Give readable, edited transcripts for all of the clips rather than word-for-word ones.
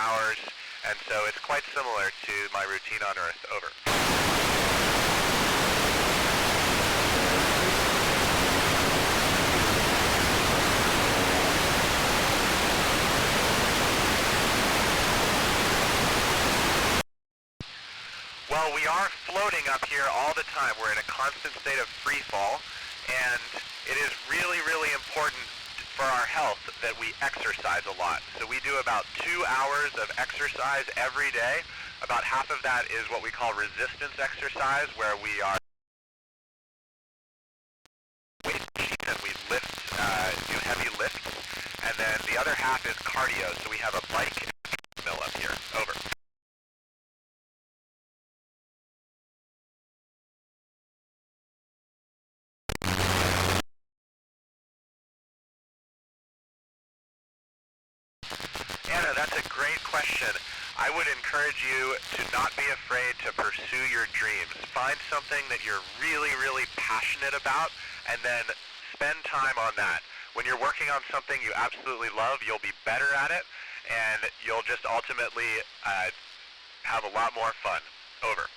hours, and so it's quite similar to my routine on Earth. Over. Well, we are floating up here all the time. We're in a constant state of free fall, and it is really, really important for our health that we exercise a lot. So we do about 2 hours of exercise every day. About half of that is what we call resistance exercise, where we are weight machine and we lift, do heavy lifts, and then the other half is cardio. So we have a bike mill up here. Over. Anna, that's a great question. I would encourage you to not be afraid to pursue your dreams. Find something that you're really, really passionate about, and then spend time on that. When you're working on something you absolutely love, you'll be better at it, and you'll just ultimately have a lot more fun. Over.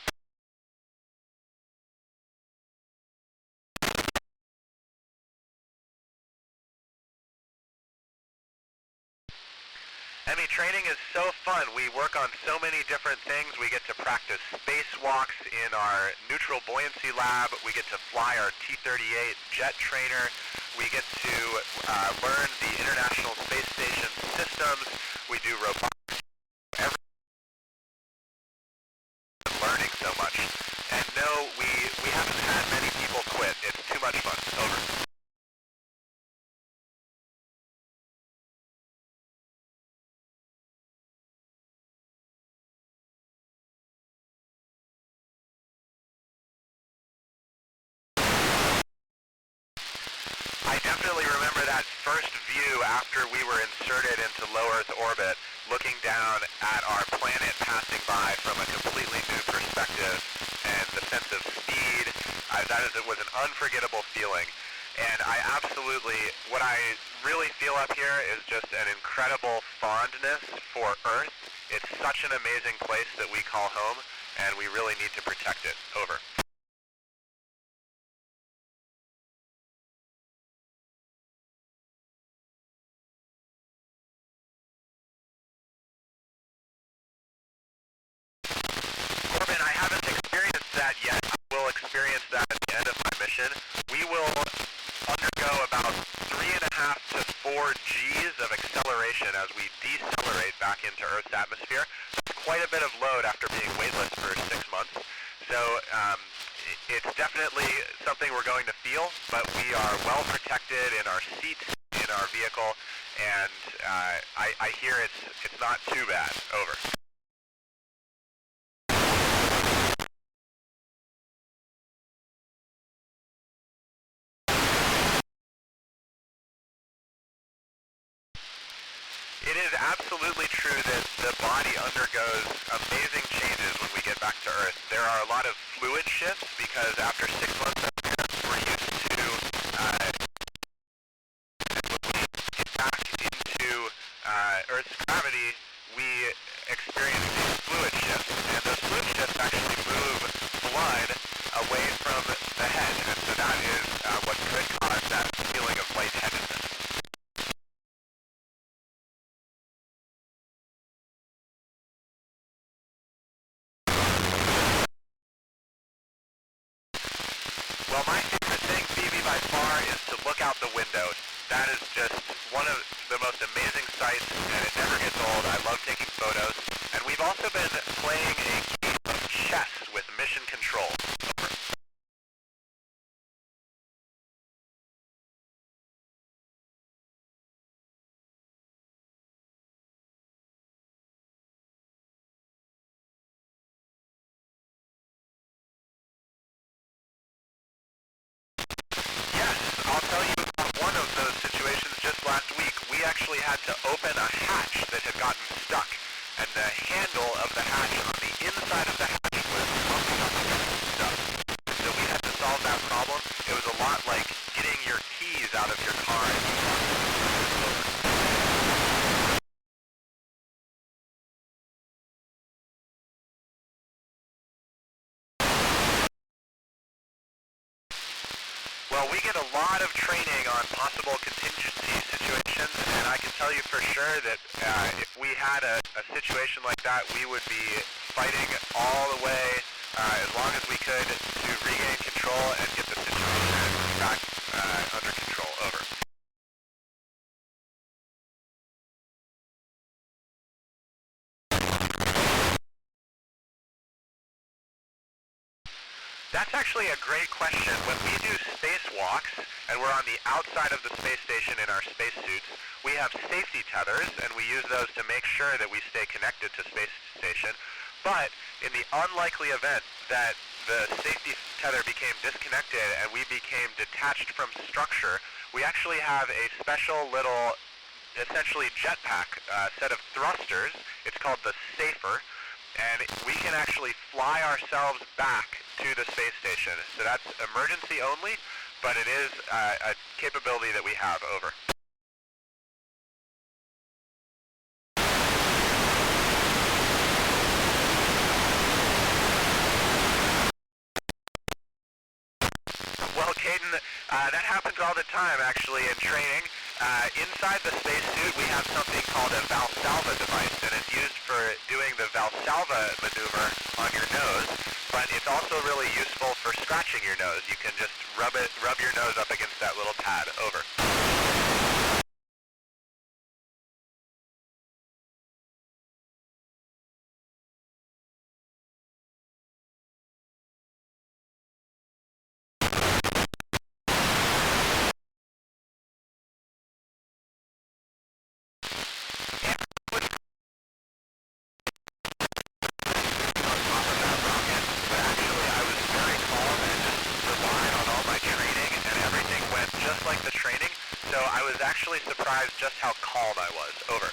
Emmy, training is so fun. We work on so many different things. We get to practice spacewalks in our neutral buoyancy lab. We get to fly our T-38 jet trainer. We get to learn the International Space Station systems. We do robotics. Learning so much. And no, we haven't had many people quit. It's too much fun. Over. I definitely remember that first view after we were inserted into low Earth orbit, looking down at our planet passing by from a completely new perspective, and the sense of speed, it was an unforgettable feeling. And I absolutely, what I really feel up here is just an incredible fondness for Earth. It's such an amazing place that we call home, and we really need to protect it. Over. Corbin, I haven't experienced that yet. I will experience that at the end of my mission. We will undergo about 3.5 to 4 Gs of acceleration as we decelerate back into Earth's atmosphere. That's quite a bit of load after being weightless for 6 months. So it's definitely something we're going to feel, but we are well protected in our seats, in our vehicle, and I hear it's not too bad. Over. It is absolutely true that the body undergoes amazing changes when we get back to Earth. There are a lot of fluid shifts because after 6 months up here, we're used to, when we get back into Earth's gravity, we experience these fluid shifts, and those fluid shifts actually move blood away from the head, and so that is what could cause that feeling of lightheadedness. Well, my favorite thing, Phoebe, by far, is to look out the window. That is just one of the most amazing sights, and it never gets old. I love taking photos. And we've also been playing a game of chess with mission control. Over. Yes, I'll tell you about one of those situations just last week. We actually had to open a hatch that had gotten stuck, and the handle of the hatch on the inside of the hatch was bumping up against stuff. So we had to solve that problem. It was a lot like getting your keys out of your car and lot of training on possible contingency situations, and I can tell you for sure that if we had a situation like that, we would be fighting all the way as long as we could to regain control and get the situation back under control. Over. That's actually a great question. When we do spacewalks, and we're on the outside of the space station in our spacesuits, we have safety tethers, and we use those to make sure that we stay connected to space station. But in the unlikely event that the safety tether became disconnected and we became detached from structure, we actually have a special little, essentially jetpack set of thrusters. It's called the Safer. And we can actually fly ourselves back to the space station. So that's emergency only, but it is a capability that we have. Over. Well, Caden, that happens all the time, actually, in training. Inside the spacesuit, we have something called a Valsalva device, and it's used for doing the Valsalva maneuver on your nose, but it's also really useful for scratching your nose. You can just rub your nose up against that little pad. Over. Like the training, so I was actually surprised just how calm I was. Over.